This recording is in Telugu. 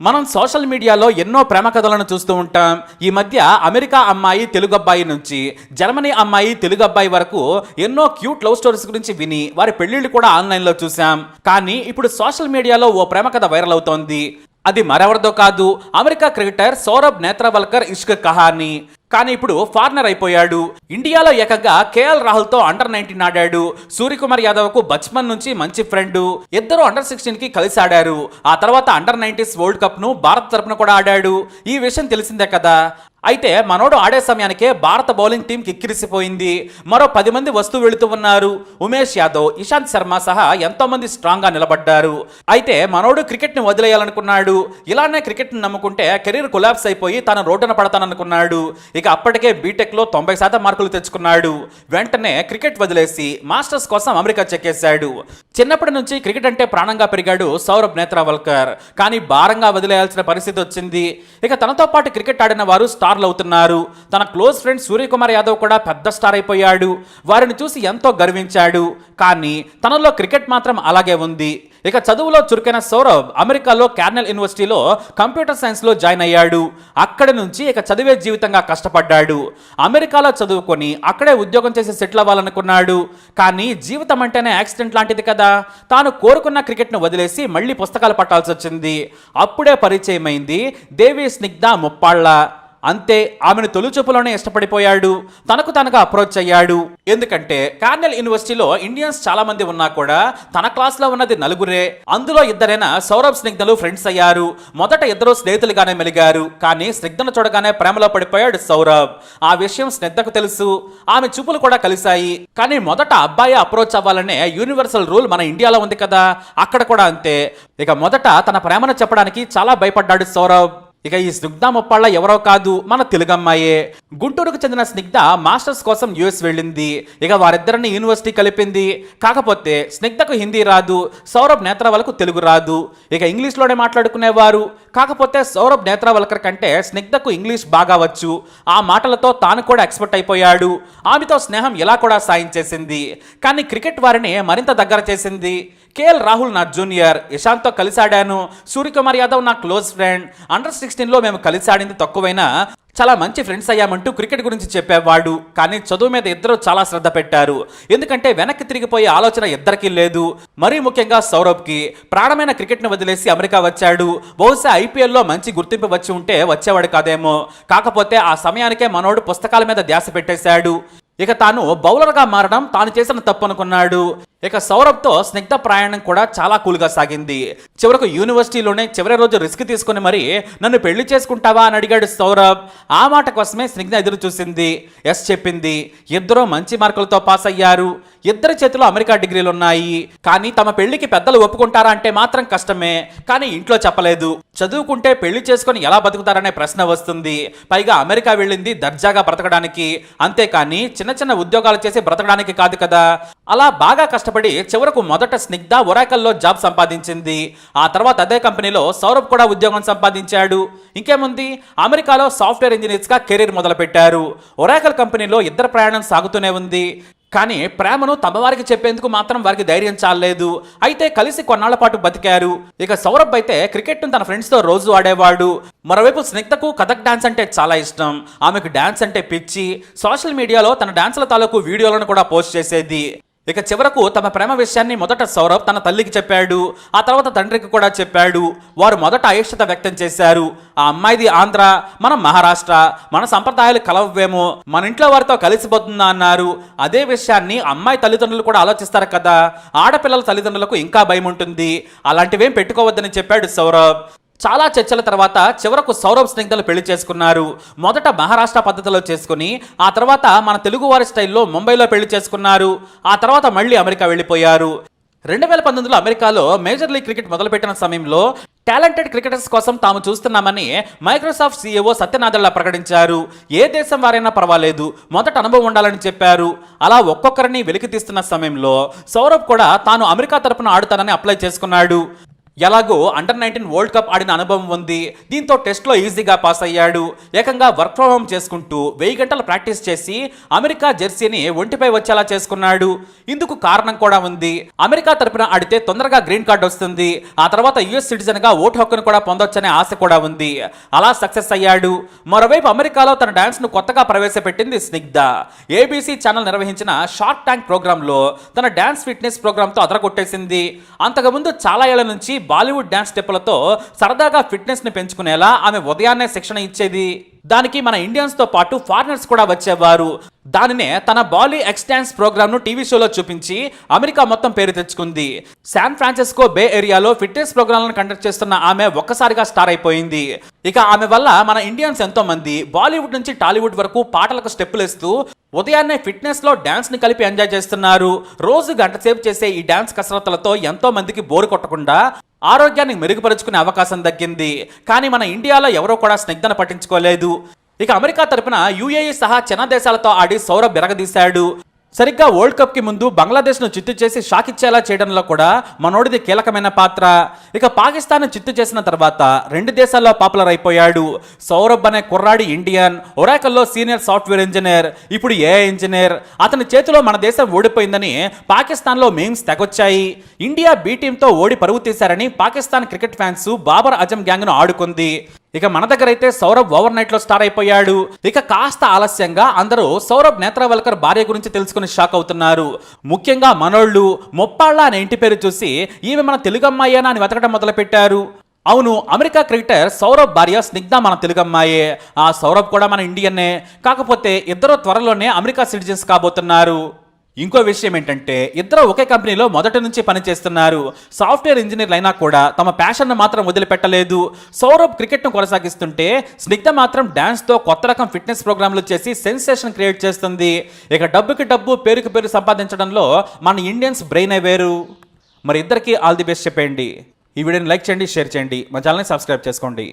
మనం సోషల్ మీడియాలో ఎన్నో ప్రేమ కథలను చూస్తూ ఉంటాం. ఈ మధ్య అమెరికా అమ్మాయి తెలుగు అబ్బాయి నుంచి జర్మనీ అమ్మాయి తెలుగు అబ్బాయి వరకు ఎన్నో క్యూట్ లవ్ స్టోరీస్ గురించి విని వారి పెళ్లిళ్ళు కూడా ఆన్లైన్లో చూసాం. కానీ ఇప్పుడు సోషల్ మీడియాలో ఓ ప్రేమ కథ వైరల్ అవుతోంది. అది మరెవరిదో కాదు, అమెరికా క్రికెటర్ సౌరభ్ నేత్రవల్కర్ ఇష్క్ కహాని. కానీ ఇప్పుడు ఫారినర్ అయిపోయాడు. ఇండియాలో ఏకంగా కేఎల్ రాహుల్ తో అండర్-19 ఆడాడు. సూర్యకుమార్ యాదవ్ కు బచ్మన్ నుంచి మంచి ఫ్రెండ్. ఇద్దరు అండర్-16 కి కలిసి ఆడారు. ఆ తర్వాత అండర్-19 వరల్డ్ కప్ ను భారత్ తరపున కూడా ఆడాడు. ఈ విషయం తెలిసిందే కదా. అయితే మనోడు ఆడే సమయానికే భారత బౌలింగ్ టీం కిక్కిరిసిపోయింది. మరో 10 మంది వస్తూ వెళుతూ ఉన్నారు. ఉమేష్ యాదవ్, ఇషాంత్ శర్మ సహా ఎంతో మంది స్ట్రాంగ్ గా నిలబడ్డారు. అయితే మనోడు క్రికెట్ ని వదిలేయాలనుకున్నాడు. ఇలానే క్రికెట్ ని నమ్ముకుంటే కెరీర్ కొలాప్స్ అయిపోయి తన రోడ్డున పడతాననుకున్నాడు. ఇక అప్పటికే బీటెక్ లో 90% మార్కులు తెచ్చుకున్నాడు. వెంటనే క్రికెట్ వదిలేసి మాస్టర్స్ కోసం అమెరికా చెక్కేశాడు. చిన్నప్పటి నుంచి క్రికెట్ అంటే ప్రాణంగా పెరిగాడు సౌరభ్ నేత్రవల్కర్. కానీ భారంగా వదిలేయాల్సిన పరిస్థితి వచ్చింది. ఇక తనతో పాటు క్రికెట్ ఆడిన వారు స్టార్లు అవుతున్నారు. తన క్లోజ్ ఫ్రెండ్ సూర్యకుమార్ యాదవ్ కూడా పెద్ద స్టార్ అయిపోయాడు. వారిని చూసి ఎంతో గర్వించాడు. కానీ తనలో క్రికెట్ మాత్రం అలాగే ఉంది. ఇక చదువులో చురుకైన సౌరభ్ అమెరికాలో కార్నెల్ యూనివర్సిటీలో కంప్యూటర్ సైన్స్ లో జాయిన్ అయ్యాడు. అక్కడి నుంచి ఇక చదివే జీవితంగా కష్టపడ్డాడు. అమెరికాలో చదువుకొని అక్కడే ఉద్యోగం చేసి సెటిల్ అవ్వాలనుకున్నాడు. కానీ జీవితం అంటేనే యాక్సిడెంట్ లాంటిది కదా. తాను కోరుకున్న క్రికెట్ ను వదిలేసి మళ్ళీ పుస్తకాలు పట్టాల్సి వచ్చింది. అప్పుడే పరిచయమైంది దేవి స్నిగ్ధ ముప్పాళ్ళ. అంతే, ఆమెను తొలిచూపులోనే ఇష్టపడిపోయాడు. తనకు తనగా అప్రోచ్ అయ్యాడు. ఎందుకంటే కార్నెల్ యూనివర్సిటీలో ఇండియన్స్ చాలా మంది ఉన్నా కూడా తన క్లాస్ లో ఉన్నది 4. అందులో ఇద్దరైనా సౌరభ్ స్నిగ్ధలు ఫ్రెండ్స్ అయ్యారు. మొదట ఇద్దరు స్నేహితులుగానే మెలిగారు. కానీ స్నిగ్ధను చూడగానే ప్రేమలో పడిపోయాడు సౌరభ్. ఆ విషయం స్నిగ్ధకు తెలుసు. ఆమె చూపులు కూడా కలిశాయి. కానీ మొదట అబ్బాయి అప్రోచ్ అవ్వాలనే యూనివర్సల్ రూల్ మన ఇండియాలో ఉంది కదా, అక్కడ కూడా అంతే. ఇక మొదట తన ప్రేమను చెప్పడానికి చాలా భయపడ్డాడు సౌరభ్. ఇక ఈ స్నిగ్ధ ముప్పాళ్ళ ఎవరో కాదు, మన తెలుగు అమ్మాయే. గుంటూరుకు చెందిన స్నిగ్ధ మాస్టర్స్ కోసం యుఎస్ వెళ్ళింది. ఇక వారిద్దరిని యూనివర్సిటీ కలిపింది. కాకపోతే స్నిగ్ధకు హిందీ రాదు, సౌరభ్ నేత్రవల్కర్కు తెలుగు రాదు. ఇక ఇంగ్లీష్లోనే మాట్లాడుకునేవారు. కాకపోతే సౌరభ్ నేత్రవల్కర్ కంటే స్నిగ్ధకు ఇంగ్లీష్ బాగా వచ్చు. ఆ మాటలతో తాను కూడా ఎక్స్పర్ట్ అయిపోయాడు. ఆమెతో స్నేహం ఇలా కూడా సాయం చేసింది. కానీ క్రికెట్ వారిని మరింత దగ్గర చేసింది. కేఎల్ రాహుల్ నా జూనియర్, ఇషాంత్తో కలిసి ఆడాను. సూర్యకుమార్ యాదవ్ నా క్లోజ్ ఫ్రెండ్. అండర్-16లో మేము కలిసి ఆడింది తక్కువైనా చాలా మంచి ఫ్రెండ్స్ అయ్యామంటూ క్రికెట్ గురించి చెప్పేవాడు. కానీ చదువు మీద ఇద్దరు చాలా శ్రద్ధ పెట్టారు. ఎందుకంటే వెనక్కి తిరిగిపోయే ఆలోచన ఇద్దరికీ లేదు. మరీ ముఖ్యంగా సౌరభ్కి ప్రాణమైన క్రికెట్ను వదిలేసి అమెరికా వచ్చాడు. బహుశా ఐపీఎల్లో మంచి గుర్తింపు వచ్చి ఉంటే వచ్చేవాడు కాదేమో. కాకపోతే ఆ సమయానికే మనోడు పుస్తకాల మీద ధ్యాస పెట్టేశాడు. ఇక తాను బౌలర్గా మారడం తాను చేసిన తప్పు అనుకున్నాడు. ఇక సౌరభ్తో స్నిగ్ధ ప్రయాణం కూడా చాలా కూల్గా సాగింది. చివరకు యూనివర్సిటీలోనే చివరి రోజు రిస్క్ తీసుకుని మరి నన్ను పెళ్లి చేసుకుంటావా అని అడిగాడు సౌరభ్. ఆ మాట కోసమే స్నిగ్ధ ఎదురు చూసింది. ఎస్ చెప్పింది. ఇద్దరూ మంచి మార్కులతో పాస్ అయ్యారు. ఇద్దరి చేతిలో అమెరికా డిగ్రీలు ఉన్నాయి. కానీ తమ పెళ్లికి పెద్దలు ఒప్పుకుంటారా అంటే మాత్రం కష్టమే. కానీ ఇంట్లో చెప్పలేదు. చదువుకుంటే పెళ్లి చేసుకుని ఎలా బతుకుతారనే ప్రశ్న వస్తుంది. పైగా అమెరికా వెళ్ళింది దర్జాగా బ్రతకడానికి, అంతేకాని చిన్న చిన్న ఉద్యోగాలు చేసి బ్రతకడానికి కాదు కదా. అలా బాగా కష్టపడి చివరకు మొదట స్నిగ్ధ ఒరాకల్లో జాబ్ సంపాదించింది. ఆ తర్వాత అదే కంపెనీలో సౌరభ్ కూడా ఉద్యోగం సంపాదించాడు. ఇంకేముంది, అమెరికాలో సాఫ్ట్వేర్ ఇంజనీర్స్ గా కెరీర్ మొదలుపెట్టారు. ఒరాకల్ కంపెనీలో ఇద్దరు ప్రయాణం సాగుతూనే ఉంది. కానీ ప్రేమను తమ వారికి చెప్పేందుకు మాత్రం వారికి ధైర్యం చాలలేదు. అయితే కలిసి కొన్నాళ్ల పాటు బతికారు. ఇక సౌరభ్ అయితే క్రికెట్ తన ఫ్రెండ్స్ తో రోజు ఆడేవాడు. మరోవైపు స్నిగ్ధకు కథక్ డాన్స్ అంటే చాలా ఇష్టం. ఆమెకు డాన్స్ అంటే పిచ్చి. సోషల్ మీడియాలో తన డాన్సుల తాలూకు వీడియోలను కూడా పోస్ట్ చేసేది. ఇక చివరకు తమ ప్రేమ విషయాన్ని మొదట సౌరభ్ తన తల్లికి చెప్పాడు. ఆ తర్వాత తండ్రికి కూడా చెప్పాడు. వారు మొదట అయిష్టత వ్యక్తం చేశారు. ఆ అమ్మాయిది ఆంధ్ర, మనం మహారాష్ట్ర, మన సంప్రదాయాలు కలవేమో, మన ఇంట్లో వారితో కలిసిపోతుందా అన్నారు. అదే విషయాన్ని అమ్మాయి తల్లిదండ్రులు కూడా ఆలోచిస్తారు కదా. ఆడపిల్లల తల్లిదండ్రులకు ఇంకా భయం ఉంటుంది. అలాంటివేం పెట్టుకోవద్దని చెప్పాడు సౌరభ్. చాలా చర్చల తర్వాత చివరకు సౌరభ్ స్నిగ్ధలు పెళ్లి చేసుకున్నారు. మొదట మహారాష్ట్ర పద్ధతిలో చేసుకుని ఆ తర్వాత మన తెలుగువారి స్టైల్లో ముంబైలో పెళ్లి చేసుకున్నారు. ఆ తర్వాత మళ్ళీ అమెరికా వెళ్ళిపోయారు. 2019లో అమెరికాలో మేజర్ లీగ్ క్రికెట్ మొదలుపెట్టిన సమయంలో టాలెంటెడ్ క్రికెటర్స్ కోసం తాము చూస్తున్నామని మైక్రోసాఫ్ట్ సీఈఓ సత్యనాదెళ్ల ప్రకటించారు. ఏ దేశం వారైనా పర్వాలేదు, మొదట అనుభవం ఉండాలని చెప్పారు. అలా ఒక్కొక్కరిని వెలికి తీస్తున్న సమయంలో సౌరభ్ కూడా తాను అమెరికా తరపున ఆడుతానని అప్లై చేసుకున్నాడు. ఎలాగో అండర్-19 వరల్డ్ కప్ ఆడిన అనుభవం ఉంది. దీంతో టెస్ట్లో ఈజీగా పాస్ అయ్యాడు. ఏకంగా వర్క్ ఫ్రమ్ హోమ్ చేసుకుంటూ 1000 గంటలు ప్రాక్టీస్ చేసి అమెరికా జెర్సీని ఒంటిపై వచ్చేలా చేసుకున్నాడు. ఇందుకు కారణం కూడా ఉంది. అమెరికా తరపున ఆడితే తొందరగా గ్రీన్ కార్డ్ వస్తుంది. ఆ తర్వాత యుఎస్ సిటిజన్ గా ఓటు హక్కును కూడా పొందొచ్చనే ఆశ కూడా ఉంది. అలా సక్సెస్ అయ్యాడు. మరోవైపు అమెరికాలో తన డాన్స్ ను కొత్తగా ప్రవేశపెట్టింది స్నిగ్ధ. ఏబీసీ ఛానల్ నిర్వహించిన షార్క్ ట్యాంక్ ప్రోగ్రామ్ లో తన డాన్స్ ఫిట్నెస్ ప్రోగ్రామ్ తో అదరగొట్టేసింది. అంతకుముందు చాలా ఏళ్ల నుంచి బాలీవుడ్ డాన్స్ స్టెప్పులతో సరదాగా ఫిట్నెస్ ని పెంచుకునేలా ఆమె ఉదయాన్నే శిక్షణ ఇచ్చేది. దానికి మన ఇండియన్స్ తో పాటు ఫారినర్స్ కూడా వచ్చేవారు. దానినే తన బాలీ ఎక్స్ డాన్స్ ప్రోగ్రామ్ ను టీవీ షోలో చూపించి అమెరికా మొత్తం పేరు తెచ్చుకుంది. శాన్ ఫ్రాన్సిస్కో బే ఏరియాలో ఫిట్నెస్ ప్రోగ్రాంలను కండక్ట్ చేస్తున్న ఆమె ఒక్కసారిగా స్టార్ అయిపోయింది. ఇక ఆమె వల్ల మన ఇండియన్స్ ఎంతో మంది బాలీవుడ్ నుంచి టాలీవుడ్ వరకు పాటలకు స్టెప్పులు వేస్తూ ఉదయాన్నే ఫిట్నెస్ లో డాన్స్ ని కలిపి ఎంజాయ్ చేస్తున్నారు. రోజు గంట సేపు చేసే ఈ డాన్స్ కసరత్తులతో ఎంతో మందికి బోరు కొట్టకుండా ఆరోగ్యాన్ని మెరుగుపరుచుకునే అవకాశం దక్కింది. కానీ మన ఇండియాలో ఎవరో కూడా స్నిగ్ధను పట్టించుకోలేదు. ఇక అమెరికా తరపున యుఏఈ సహా చిన్న దేశాలతో ఆడి సౌరభ్ బిరగదీశాడు. సరిగ్గా వరల్డ్ కప్ కి ముందు బంగ్లాదేశ్ ను చిత్తు చేసి షాక్ ఇచ్చేలా చేయడంలో కూడా మనోడిది కీలకమైన పాత్ర. ఇక పాకిస్తాన్ చిత్తు చేసిన తర్వాత 2 దేశాల్లో పాపులర్ అయిపోయాడు. సౌరభ్ అనే కుర్రాడి ఇండియన్, ఒరాకల్లో సీనియర్ సాఫ్ట్వేర్ ఇంజనీర్, ఇప్పుడు ఏఐ ఇంజనీర్. అతని చేతిలో మన దేశం ఓడిపోయిందని పాకిస్తాన్ లో మీమ్స్ తెగొచ్చాయి. ఇండియా బి టీంతో ఓడి పరువు తీశారని Pakistan cricket fans Babar Azam gang ను ఆడుకుంది. ఇక మన దగ్గర అయితే సౌరభ్ ఓవర్ నైట్ లో స్టార్ అయిపోయాడు. ఇక కాస్త ఆలస్యంగా అందరూ సౌరభ్ నేత్రవల్కర్ భార్య గురించి తెలుసుకుని షాక్ అవుతున్నారు. ముఖ్యంగా మనోళ్ళు మొప్పాళ్ళ అనే ఇంటి పేరు చూసి ఈమె మన తెలుగు అమ్మాయేనా అని వెతకడం మొదలు పెట్టారు. అవును, అమెరికా క్రికెటర్ సౌరభ్ భార్య స్నిగ్ధ మన తెలుగమ్మాయే. ఆ సౌరభ్ కూడా మన ఇండియన్నే. కాకపోతే ఇద్దరు త్వరలోనే అమెరికా సిటిజన్స్ కాబోతున్నారు. ఇంకో విషయం ఏంటంటే ఇద్దరు ఒకే కంపెనీలో మొదటి నుంచి పనిచేస్తున్నారు. సాఫ్ట్వేర్ ఇంజనీర్లు అయినా కూడా తమ ప్యాషన్ మాత్రం వదిలిపెట్టలేదు. సౌరభ్ క్రికెట్ ను కొనసాగిస్తుంటే స్నిగ్ధ మాత్రం డాన్స్ తో కొత్త రకం ఫిట్నెస్ ప్రోగ్రాంలు చేసి సెన్సేషన్ క్రియేట్ చేస్తుంది. ఇక డబ్బుకి డబ్బు, పేరుకి పేరు సంపాదించడంలో మన ఇండియన్స్ బ్రెయిన్ వేరు. మరి ఇద్దరికి ఆల్ ది బెస్ట్ చెప్పండి. ఈ వీడియోని లైక్ చేయండి, షేర్ చేయండి, మా ఛానల్ని సబ్స్క్రైబ్ చేసుకోండి.